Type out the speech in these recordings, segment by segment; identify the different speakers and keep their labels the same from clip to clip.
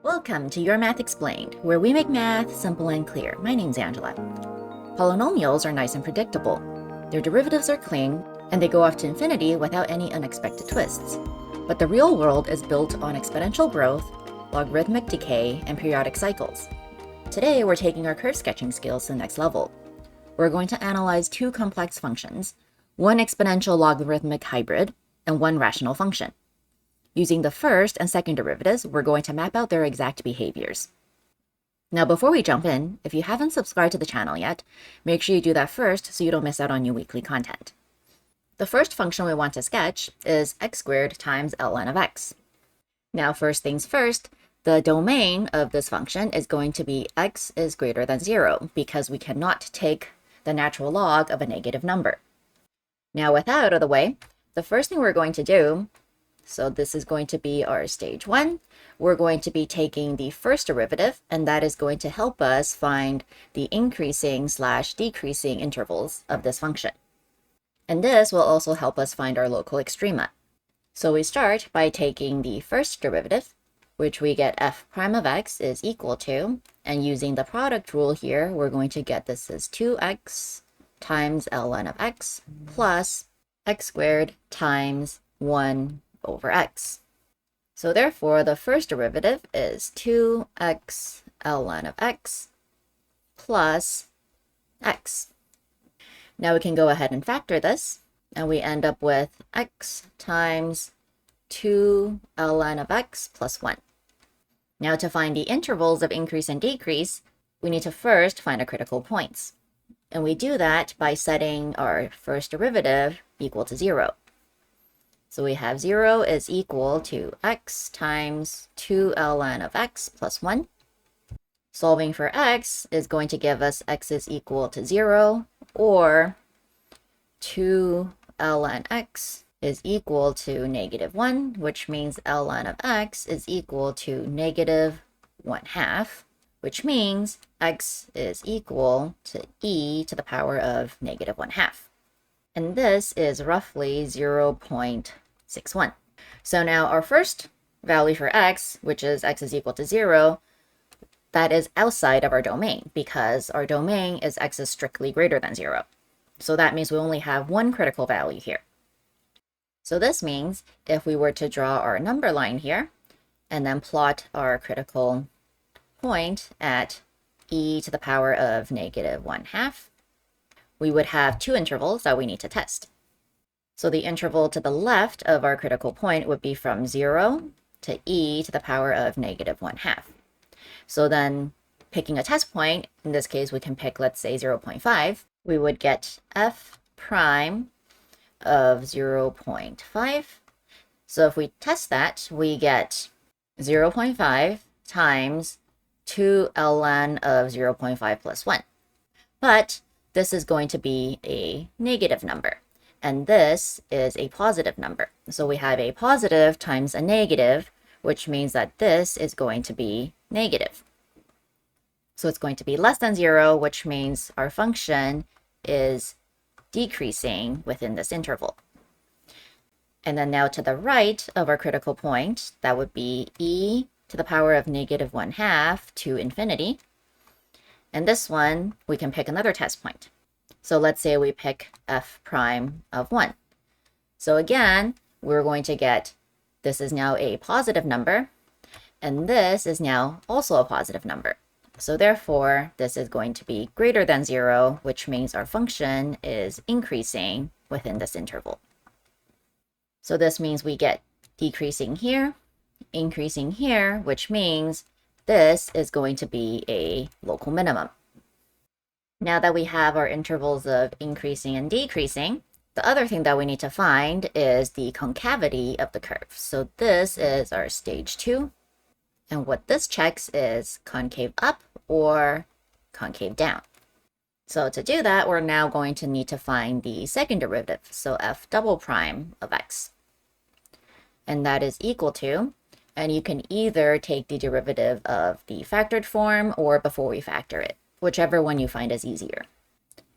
Speaker 1: Welcome to Your Math Explained, where we make math simple and clear. My name's Angela. Polynomials are nice and predictable. Their derivatives are clean, and they go off to infinity without any unexpected twists. But the real world is built on exponential growth, logarithmic decay, and periodic cycles. Today, we're taking our curve sketching skills to the next level. We're going to analyze two complex functions, one exponential logarithmic hybrid, and one rational function. Using the first and second derivatives, we're going to map out their exact behaviors. Now, before we jump in, if you haven't subscribed to the channel yet, make sure you do that first so you don't miss out on new weekly content. The first function we want to sketch is x squared times ln of x. Now, first things first, the domain of this function is going to be x is greater than 0 because we cannot take the natural log of a negative number. Now, with that out of the way, the first thing we're going to do, so this is going to be our stage 1. We're going to be taking the first derivative, and that is going to help us find the increasing/decreasing intervals of this function. And this will also help us find our local extrema. So we start by taking the first derivative, which we get f prime of x is equal to, and using the product rule here, we're going to get this as 2x times ln of x plus x squared times 1 over x. So therefore, the first derivative is 2x ln of x plus x. Now we can go ahead and factor this, and we end up with x times 2 ln of x plus 1. Now to find the intervals of increase and decrease, we need to first find our critical points. And we do that by setting our first derivative equal to 0. So we have 0 is equal to x times 2 ln of x plus 1. Solving for x is going to give us x is equal to 0, or 2 ln x is equal to negative 1, which means ln of x is equal to negative 1/2, which means x is equal to e to the power of negative 1/2. And this is roughly 0.61. So now our first value for x, which is x is equal to 0, that is outside of our domain because our domain is x is strictly greater than 0. So that means we only have one critical value here. So this means if we were to draw our number line here and then plot our critical point at e to the power of negative 1/2, we would have two intervals that we need to test. So the interval to the left of our critical point would be from 0 to e to the power of negative 1/2. So then picking a test point, in this case we can pick, let's say, 0.5, we would get f prime of 0.5. So if we test that, we get 0.5 times 2 ln of 0.5 plus 1. But this is going to be a negative number, and this is a positive number. So we have a positive times a negative, which means that this is going to be negative. So it's going to be less than 0, which means our function is decreasing within this interval. And then now to the right of our critical point, that would be e to the power of negative 1/2 to infinity. And this one, we can pick another test point. So let's say we pick f prime of 1. So again, we're going to get, this is now a positive number, and this is now also a positive number. So therefore, this is going to be greater than 0, which means our function is increasing within this interval. So this means we get decreasing here, increasing here, which means this is going to be a local minimum. Now that we have our intervals of increasing and decreasing, the other thing that we need to find is the concavity of the curve. So this is our stage 2. And what this checks is concave up or concave down. So to do that, we're now going to need to find the second derivative, so f double prime of x. And that is equal to, and you can either take the derivative of the factored form or before we factor it, whichever one you find is easier.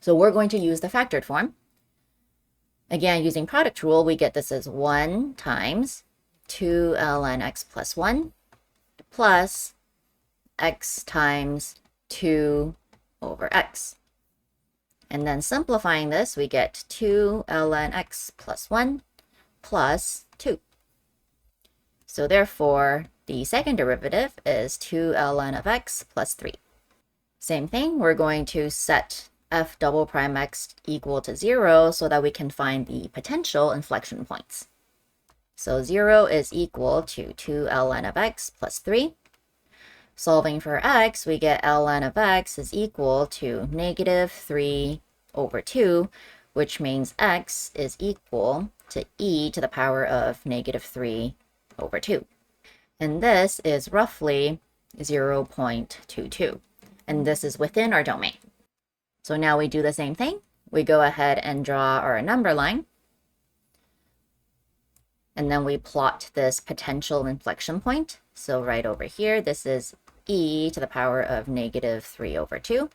Speaker 1: So we're going to use the factored form. Again, using product rule, we get this as 1 times 2 ln x plus 1 plus x times 2 over x. And then simplifying this, we get 2 ln x plus 1 plus 2. So therefore, the second derivative is 2 ln of x plus 3. Same thing, we're going to set f double prime x equal to 0 so that we can find the potential inflection points. So 0 is equal to 2 ln of x plus 3. Solving for x, we get ln of x is equal to negative 3 over 2, which means x is equal to e to the power of negative 3 over 2. And this is roughly 0.22. And this is within our domain. So now we do the same thing. We go ahead and draw our number line. And then we plot this potential inflection point. So right over here, this is e to the power of negative 3 over 2.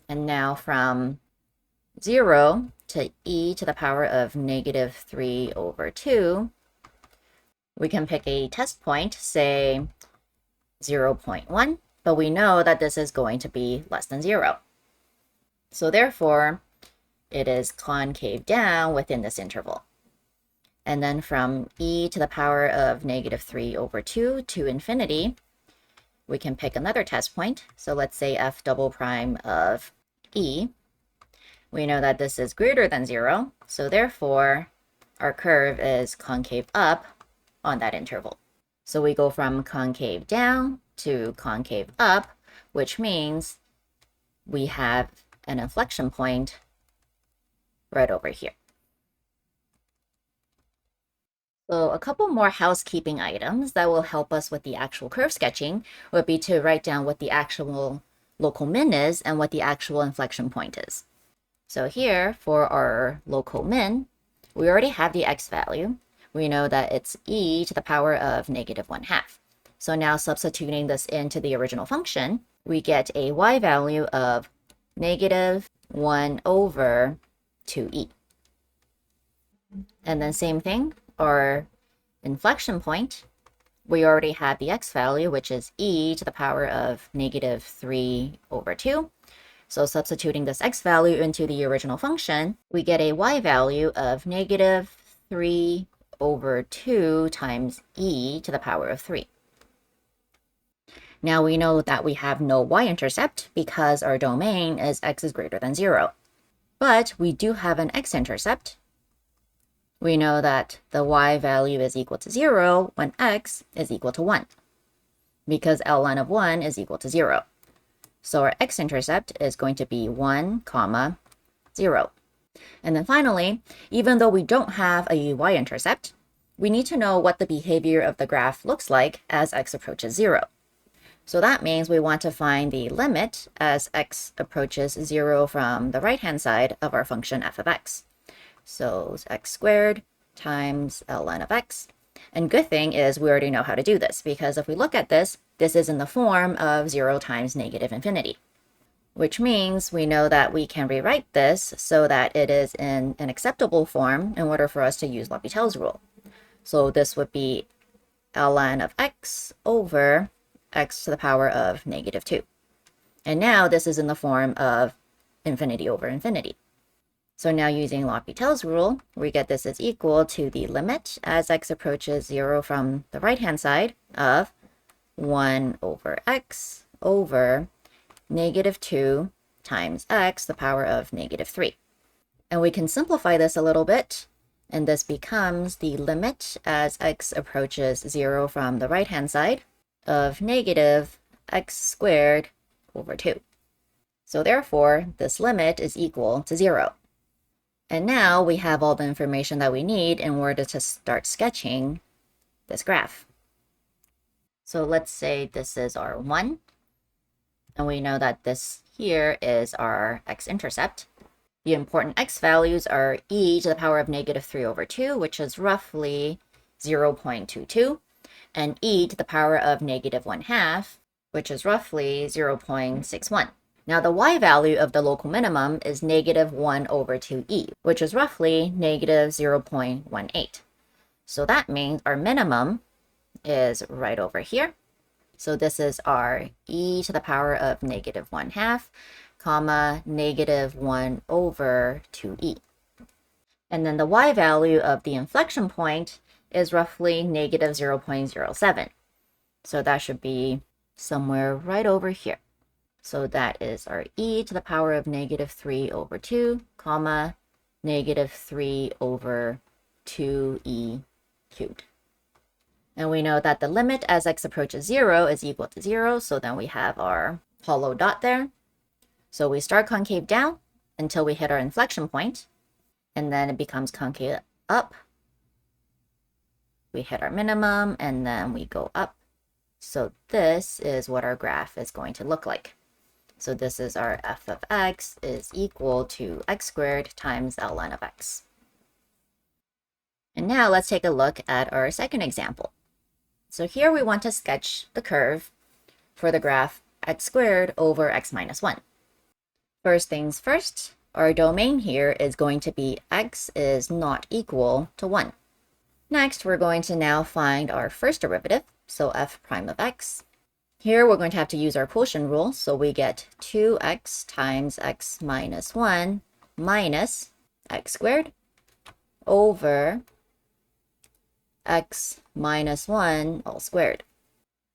Speaker 1: And now from 0 to e to the power of negative 3 over 2, we can pick a test point, say 0.1, but we know that this is going to be less than 0. So therefore, it is concave down within this interval. And then from e to the power of negative 3 over 2 to infinity, we can pick another test point. So let's say f double prime of e. We know that this is greater than 0, so therefore our curve is concave up on that interval. So we go from concave down to concave up, which means we have an inflection point right over here. So a couple more housekeeping items that will help us with the actual curve sketching would be to write down what the actual local min is and what the actual inflection point is. So here for our local min, we already have the x value. We know that it's e to the power of negative 1/2. So now substituting this into the original function, we get a y value of negative 1 over 2e. And then same thing, our inflection point, we already have the x value, which is e to the power of negative 3 over 2. So substituting this x value into the original function, we get a y value of negative 3 over 2 times e to the power of 3. Now we know that we have no y-intercept because our domain is x is greater than 0. But we do have an x-intercept. We know that the y value is equal to 0 when x is equal to 1, because ln of 1 is equal to 0. So our x-intercept is going to be 1, 0. And then finally, even though we don't have a y-intercept, we need to know what the behavior of the graph looks like as x approaches 0. So that means we want to find the limit as x approaches 0 from the right-hand side of our function f of x. So it's x squared times ln of x. And good thing is we already know how to do this, because if we look at this, this is in the form of 0 times negative infinity, which means we know that we can rewrite this so that it is in an acceptable form in order for us to use L'Hopital's rule. So this would be ln of x over x to the power of negative 2. And now this is in the form of infinity over infinity. So now using L'Hopital's rule, we get this is equal to the limit as x approaches 0 from the right-hand side of 1 over x over negative 2 times x, the power of negative 3. And we can simplify this a little bit, and this becomes the limit as x approaches 0 from the right-hand side of negative x squared over 2. So therefore, this limit is equal to 0. And now we have all the information that we need in order to start sketching this graph. So let's say this is our 1, and we know that this here is our x-intercept. The important x values are e to the power of negative 3 over 2, which is roughly 0.22, and e to the power of negative 1/2, which is roughly 0.61. Now the y value of the local minimum is negative 1 over 2e, which is roughly negative 0.18. So that means our minimum is right over here. So this is our e to the power of negative 1/2, comma, negative 1 over 2e. And then the y value of the inflection point is roughly negative 0.07. So that should be somewhere right over here. So that is our e to the power of negative 3 over 2, comma, negative 3 over 2e cubed. And we know that the limit as x approaches 0 is equal to 0, so then we have our hollow dot there. So we start concave down until we hit our inflection point, and then it becomes concave up. We hit our minimum, and then we go up. So this is what our graph is going to look like. So this is our f of x is equal to x squared times ln of x. And now let's take a look at our second example. So here we want to sketch the curve for the graph x squared over x minus 1. First things first, our domain here is going to be x is not equal to 1. Next, we're going to now find our first derivative, so f prime of x. Here we're going to have to use our quotient rule, so we get 2x times x minus 1 minus x squared over x minus 1 all squared.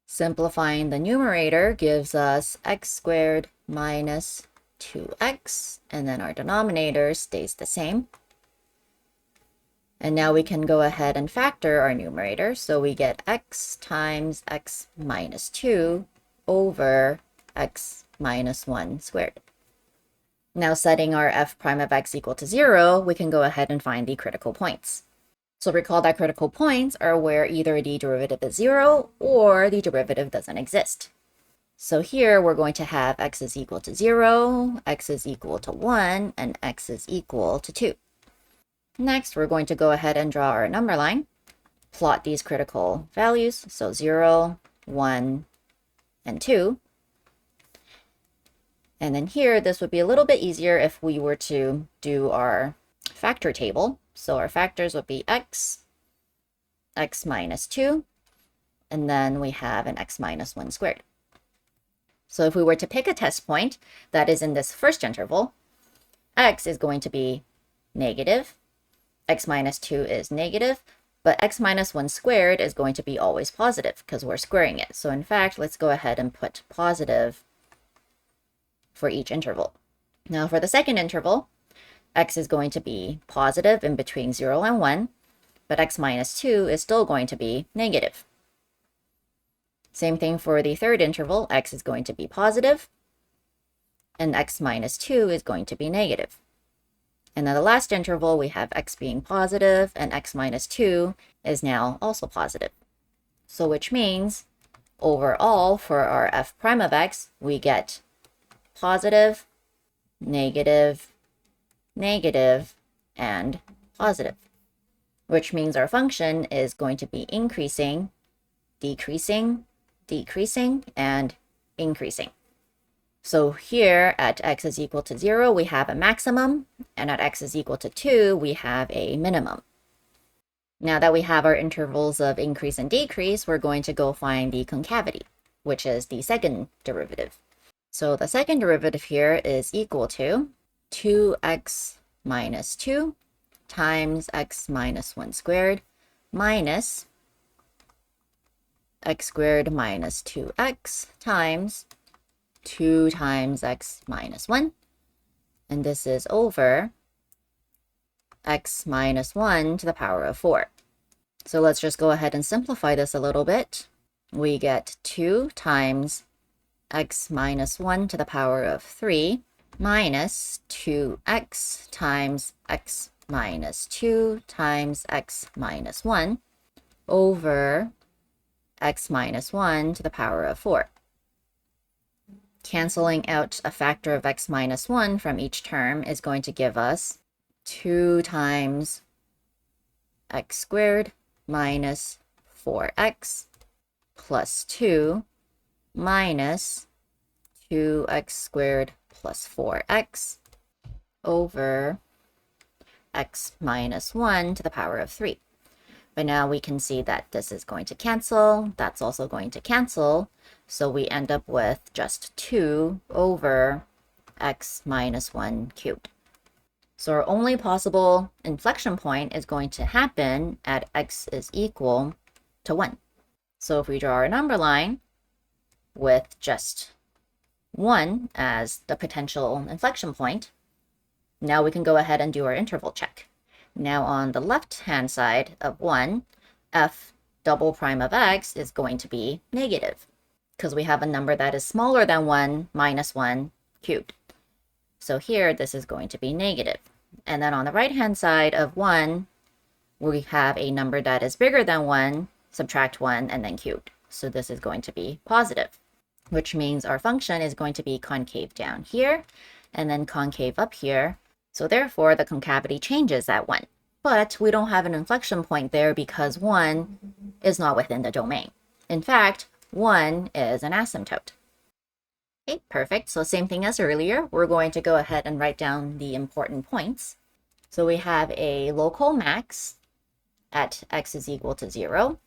Speaker 1: Simplifying the numerator gives us x squared minus 2x, and then our denominator stays the same. And now we can go ahead and factor our numerator, so we get x times x minus 2 over x minus 1 squared. Now setting our f prime of x equal to 0, we can go ahead and find the critical points. So recall that critical points are where either the derivative is 0 or the derivative doesn't exist. So here we're going to have x is equal to 0, x is equal to 1, and x is equal to 2. Next, we're going to go ahead and draw our number line, plot these critical values, so 0, 1, and 2. And then here, this would be a little bit easier if we were to do our factor table. So our factors would be x, x minus 2, and then we have an x minus 1 squared. So if we were to pick a test point that is in this first interval, x is going to be negative, x minus 2 is negative, but x minus 1 squared is going to be always positive because we're squaring it. So in fact, let's go ahead and put positive for each interval. Now for the second interval, x is going to be positive in between 0 and 1, but x minus 2 is still going to be negative. Same thing for the third interval, x is going to be positive, and x minus 2 is going to be negative. And then the last interval, we have x being positive, and x minus 2 is now also positive. So which means, overall, for our f prime of x, we get positive, negative, negative, and positive, which means our function is going to be increasing, decreasing, decreasing, and increasing. So here at x is equal to 0, we have a maximum, and at x is equal to 2, we have a minimum. Now that we have our intervals of increase and decrease, we're going to go find the concavity, which is the second derivative. So the second derivative here is equal to 2x minus 2 times x minus 1 squared minus x squared minus 2x times 2 times x minus 1. And this is over x minus 1 to the power of 4. So let's just go ahead and simplify this a little bit. We get 2 times x minus 1 to the power of 3 minus 2x times x minus 2 times x minus 1 over x minus 1 to the power of 4. Canceling out a factor of x minus 1 from each term is going to give us 2 times x squared minus 4x plus 2 minus 2x squared plus 4x over x minus 1 to the power of 3. But now we can see that this is going to cancel, that's also going to cancel, So we end up with just 2 over x minus 1 cubed. So our only possible inflection point is going to happen at x is equal to 1. So if we draw our number line with just 1 as the potential inflection point, now we can go ahead and do our interval check. Now on the left-hand side of 1, f double prime of x is going to be negative, because we have a number that is smaller than 1 minus 1 cubed. So here, this is going to be negative. And then on the right-hand side of 1, we have a number that is bigger than 1, subtract 1, and then cubed. So this is going to be positive, which means our function is going to be concave down here, and then concave up here. So therefore, the concavity changes at 1. But we don't have an inflection point there because 1 is not within the domain. In fact, 1 is an asymptote. Okay, perfect. So same thing as earlier, we're going to go ahead and write down the important points. So we have a local max at x is equal to 0.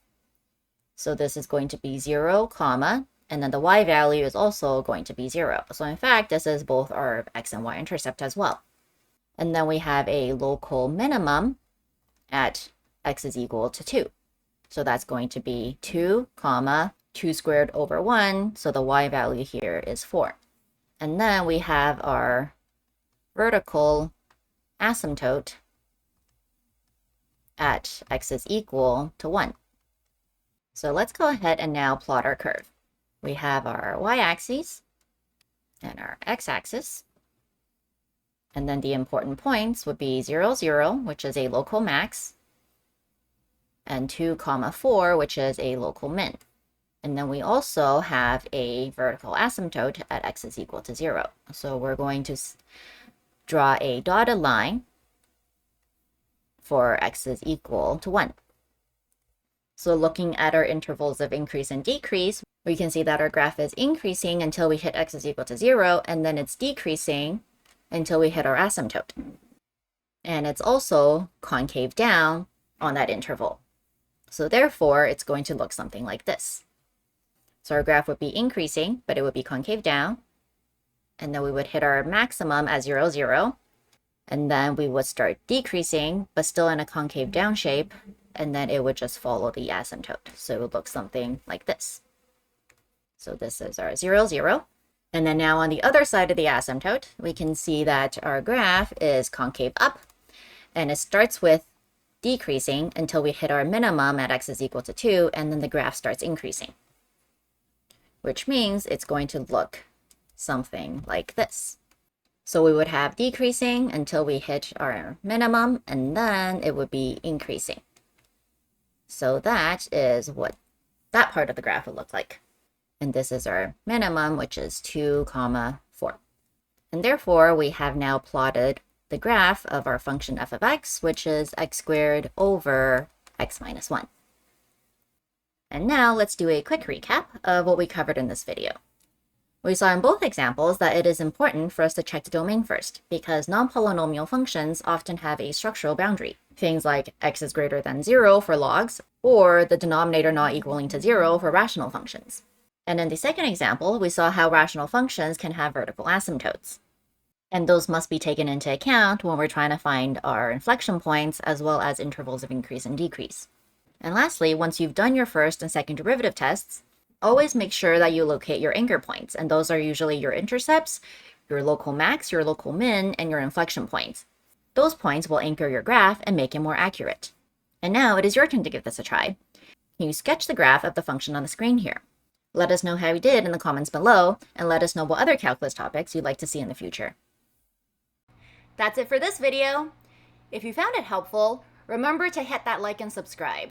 Speaker 1: So this is going to be 0, comma, and then the y value is also going to be 0. So in fact, this is both our x and y intercept as well. And then we have a local minimum at x is equal to 2. So that's going to be 2, comma, 2 squared over 1, so the y value here is 4. And then we have our vertical asymptote at x is equal to 1. So let's go ahead and now plot our curve. We have our y-axis and our x-axis. And then the important points would be 0, 0, which is a local max, and 2, 4, which is a local min. And then we also have a vertical asymptote at x is equal to 0. So we're going to draw a dotted line for x is equal to 1. So looking at our intervals of increase and decrease, we can see that our graph is increasing until we hit x is equal to 0, and then it's decreasing until we hit our asymptote. And it's also concave down on that interval. So therefore, it's going to look something like this. So our graph would be increasing, but it would be concave down. And then we would hit our maximum at 0, 0. And then we would start decreasing, but still in a concave down shape. And then it would just follow the asymptote. So it would look something like this. So this is our 0, 0. And then now on the other side of the asymptote, we can see that our graph is concave up. And it starts with decreasing until we hit our minimum at x is equal to 2. And then the graph starts increasing, which means it's going to look something like this. So we would have decreasing until we hit our minimum, and then it would be increasing. So that is what that part of the graph would look like. And this is our minimum, which is 2, 4. And therefore, we have now plotted the graph of our function f of x, which is x squared over x minus 1. And now let's do a quick recap of what we covered in this video. We saw in both examples that it is important for us to check the domain first, because non-polynomial functions often have a structural boundary. Things like x is greater than 0 for logs, or the denominator not equaling to 0 for rational functions. And in the second example, we saw how rational functions can have vertical asymptotes. And those must be taken into account when we're trying to find our inflection points as well as intervals of increase and decrease. And lastly, once you've done your first and second derivative tests, always make sure that you locate your anchor points, and those are usually your intercepts, your local max, your local min, and your inflection points. Those points will anchor your graph and make it more accurate. And now it is your turn to give this a try. Can you sketch the graph of the function on the screen here? Let us know how you did in the comments below, and let us know what other calculus topics you'd like to see in the future. That's it for this video. If you found it helpful, remember to hit that like and subscribe.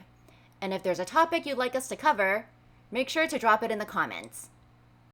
Speaker 1: And if there's a topic you'd like us to cover, make sure to drop it in the comments.